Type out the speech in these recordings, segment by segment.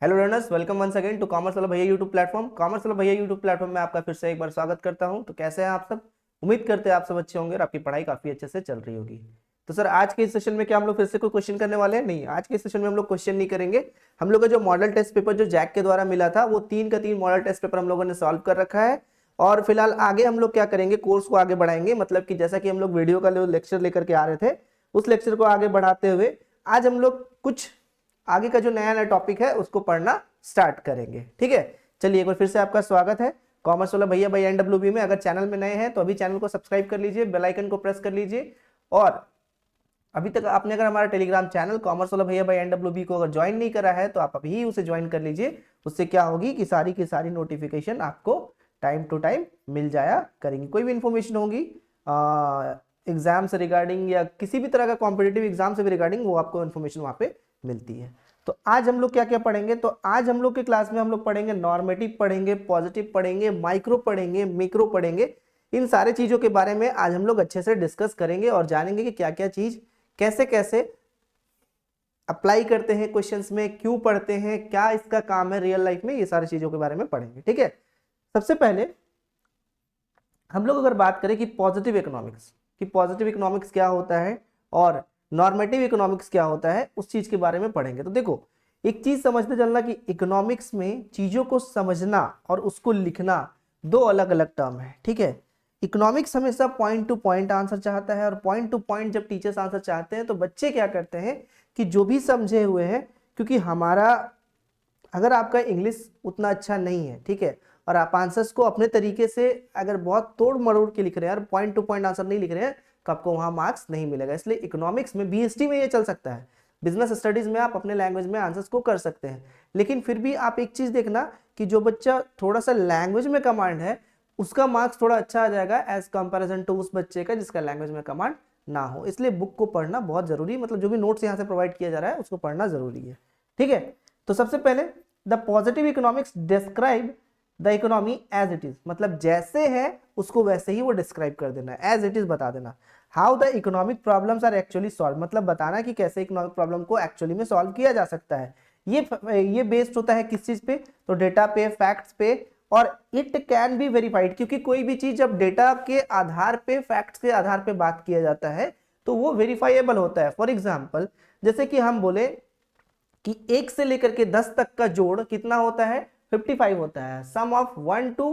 Hello learners, welcome once again to commerce वाला भैया YouTube platform. Commerce वाला भैया यूट्यूब प्लेटफॉर्म में आपका फिर से एक बार स्वागत करता हूं। तो कैसे हैं आप सब? उम्मीद करते हैं आप सब अच्छे होंगे और आपकी पढ़ाई काफी अच्छे से चल रही होगी। तो सर, आज के इस सेशन में क्या हम लोग फिर से कोई क्वेश्चन करने वाले हैं? नहीं, आज के इस सेशन में हम लोग क्वेश्चन नहीं करेंगे। हम लोग का जो मॉडल टेस्ट पेपर जो जैक के द्वारा मिला था, वो 3 का 3 मॉडल टेस्ट पेपर हम लोगों ने सॉल्व कर रखा है। और फिलहाल आगे हम लोग क्या करेंगे, कोर्स को आगे बढ़ाएंगे। मतलब कि जैसा कि हम लोग वीडियो का लेक्चर लेकर के आ रहे थे, उस लेक्चर को आगे बढ़ाते हुए आज हम लोग कुछ आगे का जो नया नया टॉपिक है उसको पढ़ना स्टार्ट करेंगे। ठीक है, चलिए एक बार फिर से आपका स्वागत है कॉमर्स वाला भैया बाई एनडब्ल्यूबी में। अगर चैनल में नए हैं तो अभी चैनल को सब्सक्राइब कर लीजिए, बेल आइकन को प्रेस कर लीजिए। और अभी तक आपने अगर हमारा टेलीग्राम चैनल कॉमर्स वाला भैया बाई एनडब्ल्यूबी को अगर ज्वाइन नहीं करा है तो आप अभी उसे ज्वाइन कर लीजिए। उससे क्या होगी कि सारी की सारी नोटिफिकेशन आपको टाइम टू टाइम मिल जाया करेंगी। कोई भी इंफॉर्मेशन होगी एग्जाम से रिगार्डिंग या किसी भी तरह का कॉम्पिटेटिव एग्जाम से भी रिगार्डिंग, वो आपको इन्फॉर्मेशन वहाँ पे मिलती है। तो आज हम लोग क्या क्या पढ़ेंगे, तो आज हम लोग के क्लास में हम लोग पढ़ेंगे नॉर्मेटिव पढ़ेंगे, पॉजिटिव पढ़ेंगे, माइक्रो पढ़ेंगे, मैक्रो पढ़ेंगे। इन सारे चीजों के बारे में आज हम लोग अच्छे से डिस्कस करेंगे और जानेंगे कि क्या क्या चीज कैसे कैसे अप्लाई करते हैं क्वेश्चंस में, क्यों पढ़ते हैं, क्या इसका काम है रियल लाइफ में, ये सारी चीजों के बारे में पढ़ेंगे। ठीक है, सबसे पहले हम लोग अगर बात करें कि पॉजिटिव इकोनॉमिक्स, कि पॉजिटिव इकोनॉमिक्स क्या होता है और नॉर्मेटिव इकोनॉमिक्स क्या होता है, उस चीज के बारे में पढ़ेंगे। तो देखो, एक चीज समझते चलना कि इकोनॉमिक्स में चीजों को समझना और उसको लिखना दो अलग अलग टर्म है। ठीक है, इकोनॉमिक्स हमेशा पॉइंट टू पॉइंट आंसर चाहता है, और पॉइंट टू पॉइंट जब टीचर्स आंसर चाहते हैं तो बच्चे क्या करते हैं कि जो भी समझे हुए हैं, क्योंकि हमारा अगर आपका इंग्लिश उतना अच्छा नहीं है, ठीक है, और आप आंसर्स को अपने तरीके से अगर बहुत तोड़ मरोड़ के लिख रहे हैं और पॉइंट टू पॉइंट आंसर नहीं लिख रहे हैं, तो आपको वहां मार्क्स नहीं मिलेगा। इसलिए इकोनॉमिक्स में बीएसटी में ये चल सकता है, बिजनेस स्टडीज में आप अपने लैंग्वेज में आंसर्स को कर सकते हैं। लेकिन फिर भी आप एक चीज देखना कि जो बच्चा थोड़ा सा लैंग्वेज में कमांड है, उसका मार्क्स थोड़ा अच्छा आ जाएगा एज कंपेरिजन टू उस बच्चे का जिसका लैंग्वेज में कमांड ना हो। इसलिए बुक को पढ़ना बहुत जरूरी, मतलब जो भी नोट्स यहाँ से प्रोवाइड किया जा रहा है उसको पढ़ना जरूरी है। ठीक है, तो सबसे पहले the positive economics describe the economy as it is, मतलब जैसे है उसको वैसे ही वो डिस्क्राइब कर देना, एज इट इज बता देना। How the economic problems are actually solve, मतलब बताना कि कैसे इकोनॉमिक प्रॉब्लम को एक्चुअली में सॉल्व किया जा सकता है। ये बेस्ड होता है किस चीज पे, तो डेटा पे, फैक्ट्स पे, और इट कैन बी वेरीफाइड, क्योंकि कोई भी चीज जब डेटा के आधार पे, फैक्ट्स के आधार पे बात किया जाता है तो वो वेरीफाइएबल होता है। फॉर एग्जाम्पल, जैसे कि हम बोले कि 1 से लेकर के 10 तक का जोड़ कितना होता है, 55 होता है। सम ऑफ 1 to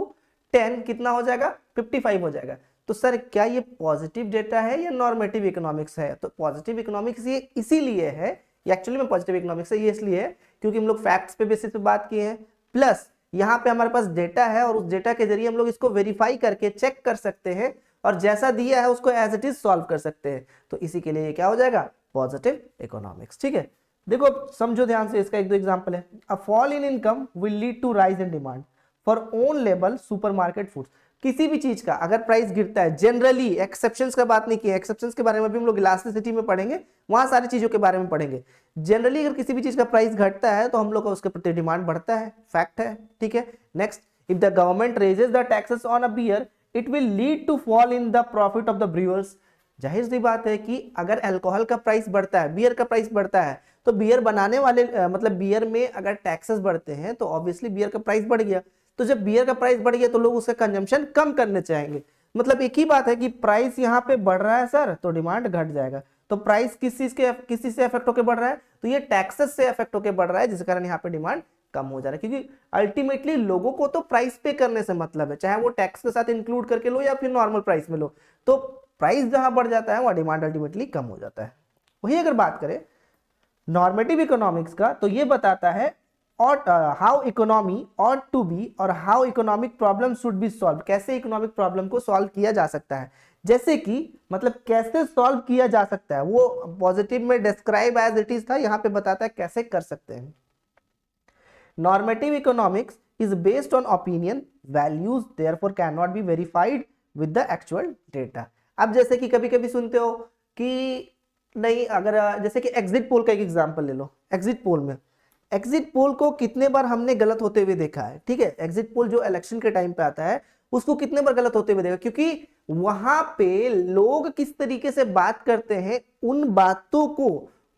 10 कितना हो जाएगा, 55 हो जाएगा। तो सर, क्या ये पॉजिटिव डेटा है या नॉर्मेटिव इकोनॉमिक्स है? तो पॉजिटिव इकोनॉमिक्स ये इसीलिए है, ये एक्चुअली में पॉजिटिव इकोनॉमिक्स है ये इसलिए है क्योंकि हम लोग फैक्ट्स पे बेसिस पे बात किए हैं, प्लस यहाँ पे हमारे पास डेटा है और उस डेटा के जरिए हम लोग इसको वेरीफाई करके चेक कर सकते हैं और जैसा दिया है उसको एज इट इज सॉल्व कर सकते हैं। तो इसी के लिए ये क्या हो जाएगा, पॉजिटिव इकोनॉमिक्स। ठीक है, देखो समझो ध्यान से, इसका एक दो एग्जांपल है। A fall in income will lead to rise in demand for own label supermarket foods. किसी भी चीज का अगर प्राइस गिरता है, जनरली, एक्सेप्शंस का बात नहीं की है, एक्सेप्शंस के बारे में भी हम लोग इलास्टिसिटी में पढ़ेंगे, वहां सारी चीजों के बारे में पढ़ेंगे। जनरली अगर किसी भी चीज का प्राइस घटता है तो हम लोग का उसके प्रति डिमांड बढ़ता है, फैक्ट है। ठीक है, next, if the government raises the taxes on a beer it will lead to fall in the profit of the brewers. जाहिर सी बात है कि अगर अल्कोहल का प्राइस बढ़ता है, बियर का प्राइस बढ़ता है, तो बियर बनाने वाले मतलब बियर में अगर टैक्सेस बढ़ते हैं तो ऑब्वियसली बियर का प्राइस बढ़ गया। तो जब बियर का प्राइस बढ़ गया तो लोग उसका कंजम्पशन कम करने चाहेंगे। मतलब एक ही बात है कि प्राइस यहाँ पे बढ़ रहा है सर, तो डिमांड घट जाएगा। तो प्राइस किस चीज से अफेक्ट होकर बढ़ रहा है, तो ये टैक्सेस से अफेक्ट होकर बढ़ रहा है, जिस कारण यहाँ पे डिमांड कम हो जा रहा है। क्योंकि अल्टीमेटली लोगों को तो प्राइस पे करने से मतलब है, चाहे वो टैक्स के साथ इंक्लूड करके लो या फिर नॉर्मल प्राइस में लो। तो प्राइस जहां बढ़ जाता है वहां डिमांड अल्टीमेटली कम हो जाता है। वही अगर बात करें नॉर्मेटिव इकोनॉमिक्स का, तो ये बताता है और how economy ought to be और how economic problem should be solve, कैसे इकोनॉमिक प्रॉब्लम को सॉल्व किया जा सकता है। जैसे कि मतलब कैसे सॉल्व किया जा सकता है, वो पॉजिटिव में डिस्क्राइब एज इट इज था, यहाँ पे बताता है कैसे कर सकते हैं। Normative economics is based on opinion, values therefore can not be verified with the actual data. अब जैसे कि कभी कभी सुनते हो कि नहीं, अगर जैसे कि एग्जिट पोल का एक एग्जांपल ले लो। एग्जिट पोल में, एग्जिट पोल को कितने बार हमने गलत होते हुए देखा है? ठीक है, एग्जिट पोल जो इलेक्शन के टाइम पे आता है उसको कितने बार गलत होते हुए देखा, क्योंकि वहां पे लोग किस तरीके से बात करते हैं, उन बातों को,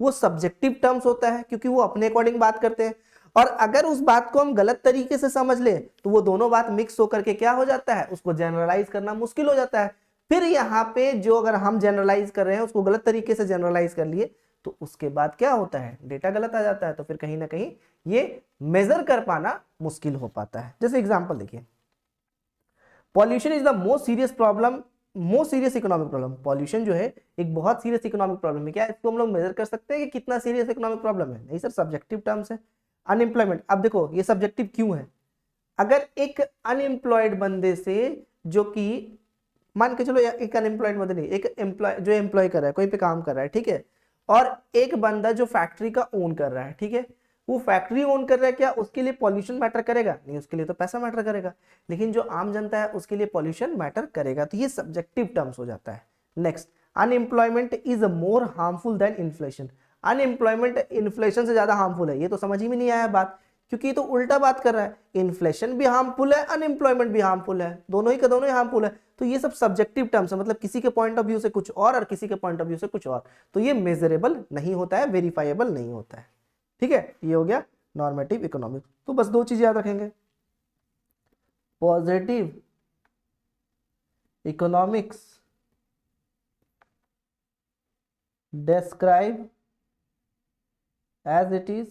वो सब्जेक्टिव टर्म्स होता है क्योंकि वो अपने अकॉर्डिंग बात करते हैं। और अगर उस बात को हम गलत तरीके से समझ ले तो वो दोनों बात मिक्स होकर के क्या हो जाता है, उसको जनरलाइज करना मुश्किल हो जाता है। फिर यहाँ पे जो अगर हम जनरलाइज कर रहे हैं उसको गलत तरीके से जनरलाइज कर लिए तो उसके बाद क्या होता है, डेटा गलत आ जाता है, तो फिर कहीं ना कहीं ये मेजर कर पाना मुश्किल हो पाता है। जैसे एग्जांपल देखिए, pollution is the most serious problem, most serious economic problem. Pollution जो है एक बहुत सीरियस इकोनॉमिक प्रॉब्लम है। क्या इसको हम लोग मेजर कर सकते हैं कि कितना सीरियस इकोनॉमिक प्रॉब्लम है? नहीं सर, सब्जेक्टिव टर्म्स है। अनएम्प्लॉयमेंट, अब देखो ये सब्जेक्टिव क्यों है? अगर एक अनएम्प्लॉयड बंदे से, जो कि मान के चलो एक अनएम्प्लॉयड बंदे नहीं, एक एम्प्लॉय जो एम्प्लॉय कर रहा है, कोई पे काम कर रहा है, ठीक है, और एक बंदा जो फैक्ट्री का ओन कर रहा है, ठीक है, वो फैक्ट्री ओन कर रहा है, क्या उसके लिए पॉल्यूशन मैटर करेगा? नहीं, उसके लिए तो पैसा मैटर करेगा। लेकिन जो आम जनता है उसके लिए पॉल्यूशन मैटर करेगा, तो ये सब्जेक्टिव टर्म्स हो जाता है। Next, unemployment is more harmful than inflation. Unemployment inflation से ज्यादा हार्मफुल है, ये तो समझ ही में नहीं आया बात, क्योंकि ये तो उल्टा बात कर रहा है। इन्फ्लेशन भी हार्मफुल है, अनएम्प्लॉयमेंट भी हार्मफुल है, दोनों ही का दोनों ही हार्मफुल है। तो ये सब सब्जेक्टिव टर्म्स है, मतलब किसी के पॉइंट ऑफ व्यू से कुछ और किसी के पॉइंट ऑफ व्यू से कुछ और, तो ये मेजरेबल नहीं होता है, वेरीफाइबल नहीं होता है। ठीक है, ये हो गया नॉर्मेटिव इकोनॉमिक्स। तो बस दो चीज याद रखेंगे, positive economics describe as it is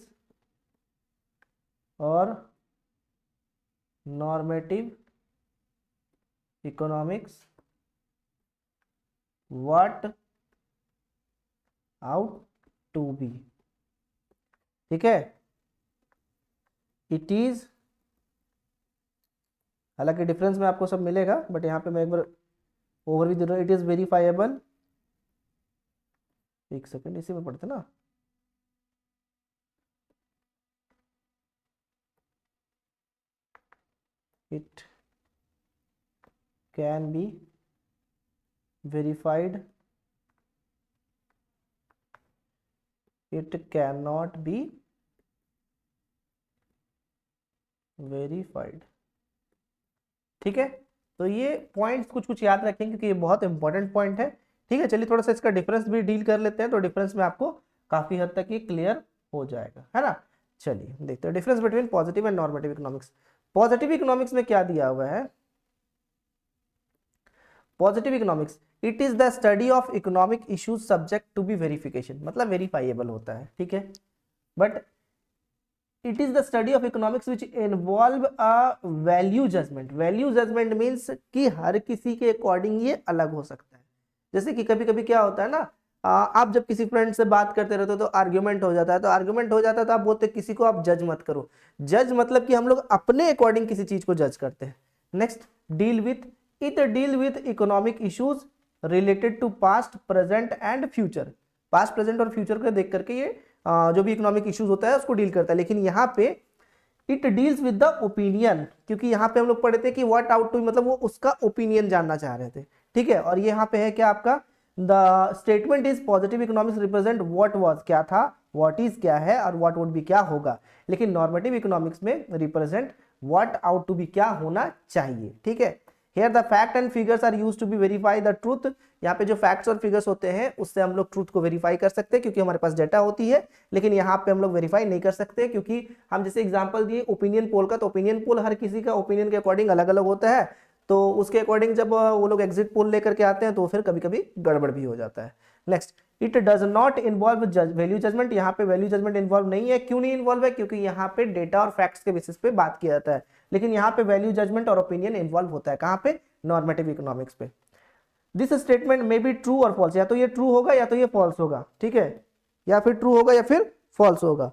और normative economics what out to be। ठीक है, इट इज, हालांकि डिफरेंस में आपको सब मिलेगा, बट यहाँ पे मैं एक बार ओवरव्यू दे रहा हूँ। इट इज वेरीफाइबल, एक सेकेंड इसी में पढ़ते ना, it can be verified, it can not be verified. ठीक है, तो ये पॉइंट्स कुछ कुछ याद रखेंगे क्योंकि ये बहुत इंपॉर्टेंट पॉइंट है। ठीक है, चलिए थोड़ा सा इसका डिफरेंस भी डील कर लेते हैं, तो डिफरेंस में आपको काफी हद तक ये क्लियर हो जाएगा, है ना। चलिए देखते हैं difference between positive and normative economics. Positive economics में क्या दिया हुआ है? Positive economics, it is the study of economic issues subject to be verification, मतलब वेरीफाइएबल होता है। ठीक है, but it is the study of economics which involve a value judgment। value judgment means कि हर किसी के अकॉर्डिंग ये अलग हो सकता है। जैसे कि कभी कभी क्या होता है ना, आप जब किसी फ्रेंड से बात करते रहते हो तो आर्ग्यूमेंट हो जाता है, तो आर्ग्यूमेंट हो जाता है तो आप बोलते किसी को आप जज मत करो। जज मतलब कि हम लोग अपने अकॉर्डिंग किसी चीज को जज करते हैं। Next, deal with, it deal with economic issues related to past, present and future. Past, present और फ्यूचर को देख करके ये जो भी इकोनॉमिक इश्यूज होता है उसको डील करता है। लेकिन यहाँ पे it deals with the opinion, क्योंकि यहाँ पे हम लोग पढ़े थे कि व्हाट आउट टू, मतलब वो उसका ओपिनियन जानना चाह रहे थे। ठीक है, और ये यहाँ पे है क्या आपका, the statement is positive economics represent what was, क्या था, व्हाट इज क्या है, और व्हाट वुड बी क्या होगा। लेकिन नॉर्मेटिव इकोनॉमिक्स में represent what ought to be, क्या होना चाहिए। ठीक है, Here the fact and figures are used to be verify the truth। यहाँ पे जो फैक्ट्स और फिगर्स होते हैं उससे हम लोग ट्रूथ को वेरीफाई कर सकते हैं, क्योंकि हमारे पास डेटा होती है। लेकिन यहाँ पे हम लोग वेरीफाई नहीं कर सकते, क्योंकि हम जैसे एग्जांपल दिए ओपिनियन पोल का, तो ओपिनियन पोल हर किसी का ओपिनियन के अकॉर्डिंग अलग अलग होता है, तो उसके अकॉर्डिंग जब वो लोग एग्जिट पोल लेकर के आते हैं तो फिर कभी कभी गड़बड़ भी हो जाता है। Next, it does not involve value judgement. यहाँ पे वैल्यू जजमेंट इन्वॉल्व नहीं है। क्यों नहीं इन्वॉल्व है? क्योंकि यहाँ पे डेटा और फैक्ट्स के बेसिस पे बात किया जाता है। लेकिन यहाँ पे वैल्यू जजमेंट और ओपिनियन इन्वॉल्व होता है। कहाँ पे? नॉर्मेटिव इकोनॉमिक्स पे। This statement may be true और फॉल्स, या तो ये ट्रू होगा या तो ये फॉल्स होगा। ठीक है, या फिर ट्रू होगा या फिर फॉल्स होगा।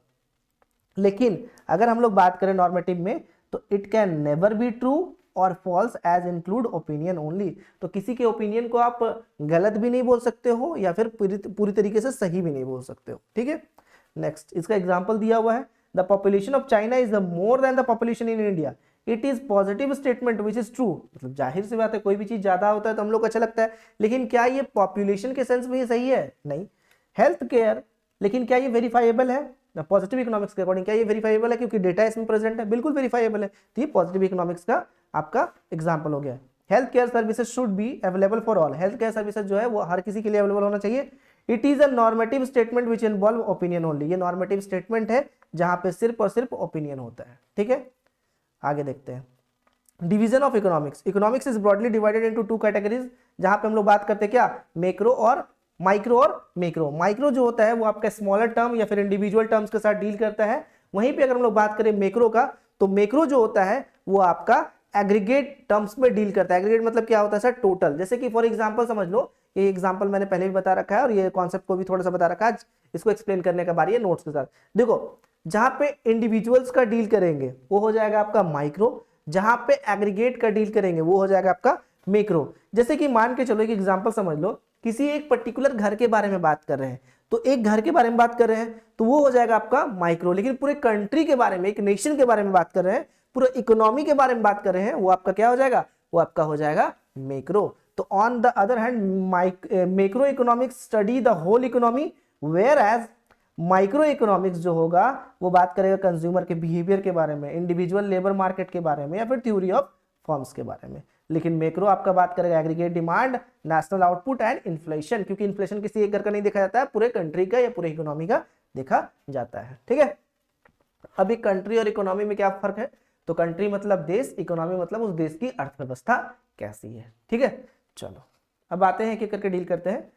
लेकिन अगर हम लोग बात करें नॉर्मेटिव में, तो it can never be true और false as include opinion only. तो किसी के ओपिनियन को आप गलत भी नहीं बोल सकते हो या फिर पूरी तरीके से सही भी नहीं बोल सकते हो। ठीक है, नेक्स्ट, इसका एग्जाम्पल दिया हुआ है, the population of China is more than the population in India. It is positive statement which is true. मतलब जाहिर सी बात है, कोई भी चीज ज्यादा होता है तो हम लोग को अच्छा लगता है, लेकिन क्या ये पॉपुलेशन के सेंस में ये सही है? नहीं। हेल्थ केयर, लेकिन क्या ये वेरीफाइबल है? पॉजिटिव इकोनॉमिक्स के अकॉर्डिंग क्या ये वेरीफाइबल है? क्योंकि डेटा इसमें प्रेजेंट है, बिल्कुल वेरीफाइबल है। तो ये पॉजिटिव इकोनॉमिक्स का आपका एग्जाम्पल हो गया। Health care services should be available for all. Health care services जो है वो हर किसी के लिए अवेलेबल होना चाहिए। It is a normative statement which involve opinion only. ये नॉर्मेटिव स्टेटमेंट है जहां पे सिर्फ और सिर्फ ओपिनियन होता है। ठीक है, आगे देखते हैं। Division of economics. Economics is broadly divided into two categories, जहां पे हम लोग बात करते हैं क्या, मैक्रो और मैक्रो। माइक्रो जो होता है वो आपका स्मॉलर टर्म या फिर इंडिविजुअल टर्म्स के साथ डील करता है। वहीं पे अगर हम लोग बात करें मैक्रो का, तो मैक्रो जो होता है वो आपका एग्रीगेट टर्म्स में डील करता है। एग्रीगेट मतलब क्या होता है सर, टोटल। जैसे कि फॉर एग्जांपल समझ लो, ये एग्जांपल मैंने पहले भी बता रखा है और ये कॉन्सेप्ट को भी थोड़ा सा बता रखा है, इसको एक्सप्लेन करने का बारी है नोट्स के साथ। देखो, जहां पे इंडिविजुअल्स का डील करेंगे वो हो जाएगा आपका माइक्रो, जहां पे एग्रीगेट का डील करेंगे वो हो जाएगा आपका मैक्रो। जैसे कि मान के चलो एक एग्जांपल समझ लो, किसी एक पर्टिकुलर घर के बारे में बात कर रहे हैं, तो एक घर के बारे में बात कर रहे हैं तो वो हो जाएगा आपका माइक्रो। लेकिन पूरे कंट्री के बारे में, एक नेशन के बारे में बात कर रहे हैं, पूरा इकोनॉमी के बारे में बात कर रहे हैं, वो आपका क्या हो जाएगा, वो आपका हो जाएगा मैक्रो। तो on the other hand macro economics study the whole economy, whereas micro economics जो होगा वो बात करेगा कंज्यूमर के बिहेवियर के बारे में, इंडिविजुअल लेबर मार्केट के बारे में, या फिर थ्योरी ऑफ फॉर्म्स के बारे में। लेकिन मैक्रो आपका बात करेगा aggregate demand, national output and inflation, क्योंकि इन्फ्लेशन किसी एक घर का नहीं देखा जाता है, पूरे कंट्री का या पूरे इकोनॉमी का देखा जाता है। ठीक है, अभी कंट्री और इकोनॉमी में क्या फर्क है, तो कंट्री मतलब देश, इकोनॉमी मतलब उस देश की अर्थव्यवस्था कैसी है। ठीक है, चलो अब आते हैं एक एक करके डील करते हैं।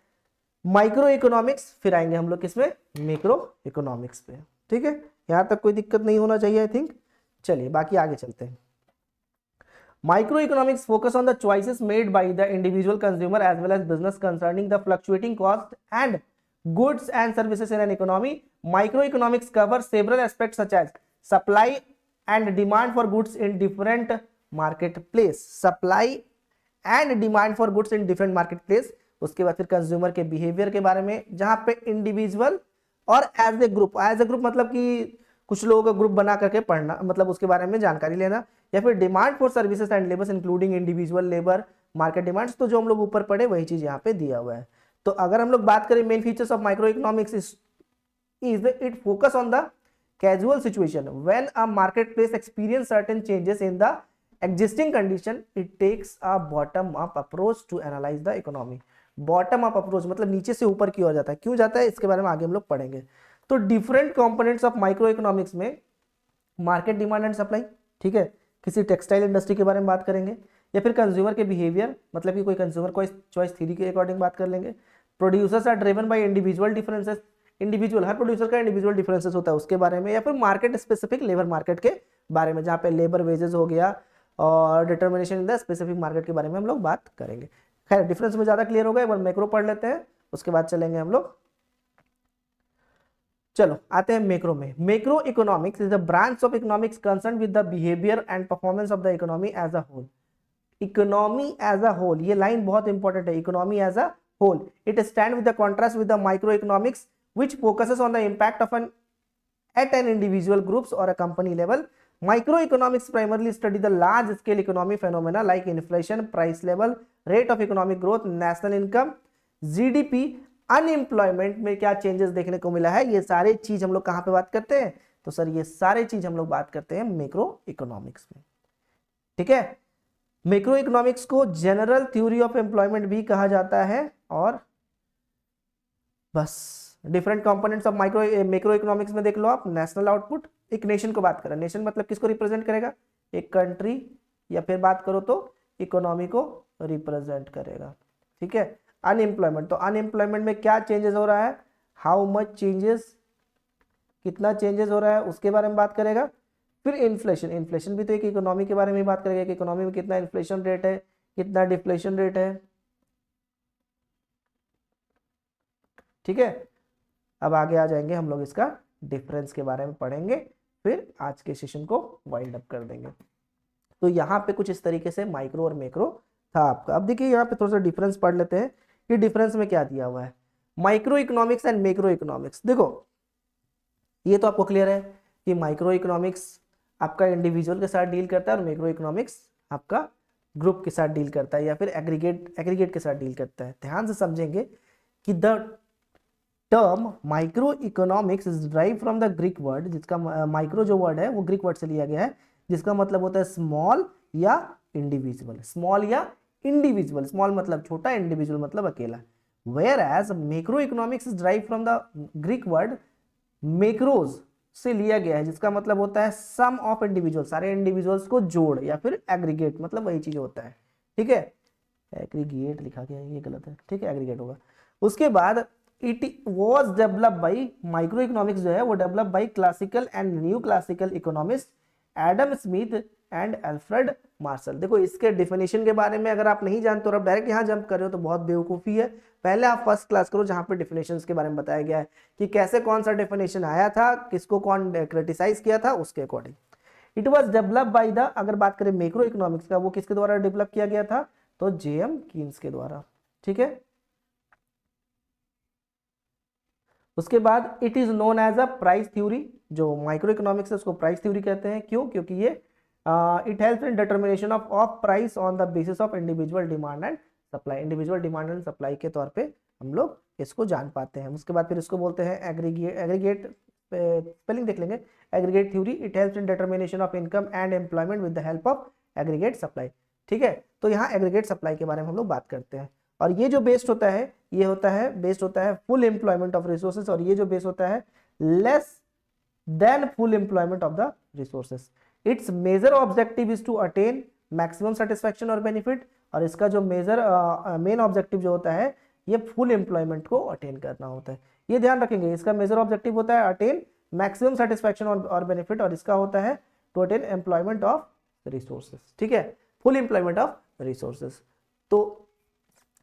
माइक्रो इकोनॉमिक्स, फिर आएंगे हम लोग किसमें, मैक्रो इकोनॉमिक्स पे। ठीक है, यहां तक कोई दिक्कत नहीं होना चाहिए आई थिंक। चलिए बाकी आगे चलते हैं। Micro economics focus on the choices made by the individual consumer as well as business concerning the fluctuating cost and goods and services in an economy. Microeconomics covers several aspects such as supply and demand for goods in different marketplace, supply and demand for goods in different marketplace। उसके बाद फिर consumer के behaviour के बारे में, जहां पे individual और एज ए ग्रुप, मतलब कि कुछ लोगों का ग्रुप बना करके पढ़ना, मतलब उसके बारे में जानकारी लेना, या फिर demand for services and labours including individual labour market demands. तो जो हम लोग ऊपर पढ़े वही चीज यहाँ पे दिया हुआ है। तो अगर हम लोग बात करें main features of micro economics is it focus on the casual situation when a market place experience certain changes in the existing condition, it takes a bottom up approach to analyse the economy. Bottom up approach मतलब नीचे से ऊपर की ओर जाता है, क्यों जाता है इसके बारे में आगे हम लोग पढ़ेंगे। तो different components of micro economics में मार्केट डिमांड एंड सप्लाई, ठीक है, किसी टेक्सटाइल इंडस्ट्री के बारे में बात करेंगे, या फिर कंज्यूमर के बिहेवियर, मतलब कि कोई कंज्यूमर को चॉइस थ्योरी के अकॉर्डिंग बात कर लेंगे। Producers are driven by individual differences, individual, हर प्रोड्यूसर का इंडिविजुअल डिफरेंसेस होता है उसके बारे में, या फिर मार्केट स्पेसिफिक लेबर मार्केट के बारे में, जहाँ पे लेबर वेजेस हो गया और determination in the specific market के बारे में हम लोग बात करेंगे। खैर डिफरेंस में ज्यादा क्लियर हो गया, एक बार मैक्रो पढ़ लेते हैं, उसके बाद चलेंगे हम लोग। चलो आते हैं मैक्रो में। Macro economics is a branch of economics concern with the behaviour and performance of the economy as a whole. Economy as a whole, ये लाइन बहुत इंपॉर्टेंट है, economy as a whole. It stands with the contrast with the microeconomics, which focuses on the impact of at an individual groups or a company level. Microeconomics primarily study the large scale economic phenomena like inflation, price level, rate of economic growth, national income, GDP, unemployment में क्या changes देखने को मिला है, ये सारे चीज हम लोग कहाँ पे बात करते हैं, तो सर ये सारे चीज हम लोग बात करते हैं मैक्रो इकोनॉमिक्स में। ठीक है, मैक्रो इकोनॉमिक्स को जनरल थ्योरी ऑफ एम्प्लॉयमेंट भी कहा जाता है। और बस different components of macro economics में देख लो आप, नेशनल आउटपुट, एक नेशन को बात करें, नेशन मतलब किसको रिप्रेजेंट करेगा, एक कंट्री, या फिर बात करो तो इकोनॉमी को रिप्रेजेंट करेगा। ठीक है, अनएम्प्लॉयमेंट, तो अनएम्प्लॉयमेंट में क्या चेंजेस हो रहा है, हाउ मच चेंजेस, कितना चेंजेस हो रहा है उसके बारे में बात करेगा। फिर इन्फ्लेशन, इन्फ्लेशन भी तो एक इकोनॉमी के बारे में बात करेगा कि इकोनॉमी में कितना इन्फ्लेशन रेट है, कितना डिफ्लेशन रेट है। ठीक है, अब आगे आ जाएंगे हम लोग, इसका डिफरेंस के बारे में पढ़ेंगे, फिर आज के सेशन को वाइंड अप कर देंगे। तो यहाँ पे कुछ इस तरीके से माइक्रो और मैक्रो था आपका। अब देखिए यहाँ पे थोड़ा सा डिफरेंस पढ़ लेते हैं कि डिफरेंस में क्या दिया हुआ है। Micro economics and macro economics, देखो ये तो आपको क्लियर है कि माइक्रो इकोनॉमिक्स आपका इंडिविजुअल के साथ डील करता है और मैक्रो इकोनॉमिक्स आपका ग्रुप के साथ डील करता है, या फिर एग्रीगेट के साथ डील करता है। ध्यान से समझेंगे कि the term micro economics is drive from the Greek word, जिसका माइक्रो जो वर्ड है वो ग्रीक वर्ड से लिया गया है, जिसका मतलब होता है स्मॉल या इंडिविजुअल। स्मॉल या इंडिविजुअल, स्मॉल मतलब छोटा, इंडिविजुअल मतलब अकेला। Whereas macro economics is drive from the Greek word macros से लिया गया है, जिसका मतलब होता है सम ऑफ इंडिविजुअल, सारे इंडिविजुअल्स को जोड़, या फिर एग्रीगेट, मतलब वही चीज होता है। ठीक है, एग्रीगेट लिखा गया है, ये गलत है, ठीक है, एग्रीगेट होगा। उसके बाद it was develop by, micro economics जो है वो develop by classical and new classical economist Adam Smith and Alfred Marshall. देखो इसके डेफिनेशन के बारे में अगर आप नहीं जानते और आप डायरेक्ट यहाँ जंप कर रहे हो तो बहुत बेवकूफ़ी है। पहले आप फर्स्ट क्लास करो जहाँ पे डेफिनेशंस के बारे में बताया गया है कि कैसे कौन सा डेफिनेशन आया था, किसको कौन क्रिटिसाइज किया था, उसके according. It was develop by the, अगर बात करें मैक्रो इकोनॉमिक्स का, वो किसके द्वारा डेवलप किया गया था, तो जेएम कीन्स के द्वारा। ठीक है, उसके बाद it is known as a price theory, जो माइक्रो इकोनॉमिक्स है उसको प्राइस थ्योरी कहते हैं। क्यों? क्योंकि ये it helps in determination of price on the basis of individual demand and supply. Individual demand and supply के तौर पे हम लोग इसको जान पाते हैं। उसके बाद फिर इसको बोलते हैं एग्रीगेट, स्पेलिंग देख लेंगे, aggregate theory. It helps in determination of income and employment with the help of aggregate supply. ठीक है, तो यहाँ एग्रीगेट सप्लाई के बारे में हम लोग बात करते हैं। और ये जो बेस्ड होता है, ये होता है बेस्ड होता है फुल एम्प्लॉयमेंट ऑफ रिसोर्सेज, और ये जो बेस्ड होता है less than full employment of the resources. Its major objective is to attain maximum satisfaction और बेनिफिट, और इसका जो मेजर मेन ऑब्जेक्टिव जो होता है ये फुल एम्प्लॉयमेंट को अटेन करना होता है। ये ध्यान रखेंगे, इसका मेजर ऑब्जेक्टिव होता है अटेन मैक्सिमम सेटिस्फैक्शन और बेनिफिट, और इसका होता है to attain employment of resources. ठीक है, फुल एम्प्लॉयमेंट ऑफ रिसोर्सेज। तो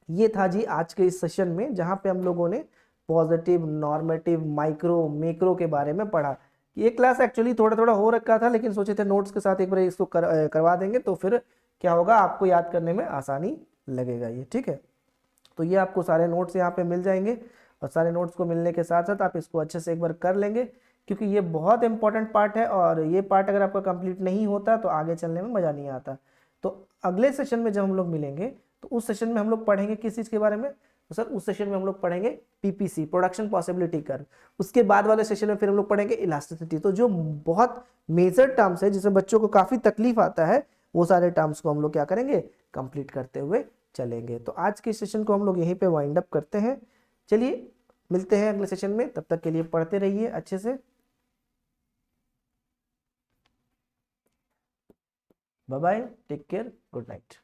ये था जी आज के इस सेशन में, जहां पे हम लोगों ने पॉजिटिव, नॉर्मेटिव, माइक्रो, मैक्रो के बारे में पढ़ा। ये क्लास एक्चुअली थोड़ा थोड़ा हो रखा था, लेकिन सोचे थे नोट्स के साथ एक बार इसको करवा देंगे तो फिर क्या होगा, आपको याद करने में आसानी लगेगा ये। ठीक है, तो ये आपको सारे नोट्स यहाँ पे मिल जाएंगे, और सारे नोट्स को मिलने के साथ साथ आप इसको अच्छे से एक बार कर लेंगे, क्योंकि ये बहुत इंपॉर्टेंट पार्ट है, और ये पार्ट अगर आपका कंप्लीट नहीं होता तो आगे चलने में मज़ा नहीं आता। तो अगले सेशन में जब हम लोग मिलेंगे तो उस सेशन में हम लोग पढ़ेंगे किस चीज़ के बारे में, तो सर उस सेशन में हम लोग पढ़ेंगे पीपीसी, प्रोडक्शन पॉसिबिलिटी कर्व। उसके बाद वाले सेशन में फिर हम लोग पढ़ेंगे इलास्टिसिटी। तो जो बहुत मेजर टर्म्स है जिसमें बच्चों को काफ़ी तकलीफ आता है, वो सारे टर्म्स को हम लोग क्या करेंगे, कंप्लीट करते हुए चलेंगे। तो आज के सेशन को हम लोग यहीं पे वाइंड अप करते हैं। चलिए मिलते हैं अगले सेशन में, तब तक के लिए पढ़ते रहिए अच्छे से। Bye bye, take care, good night.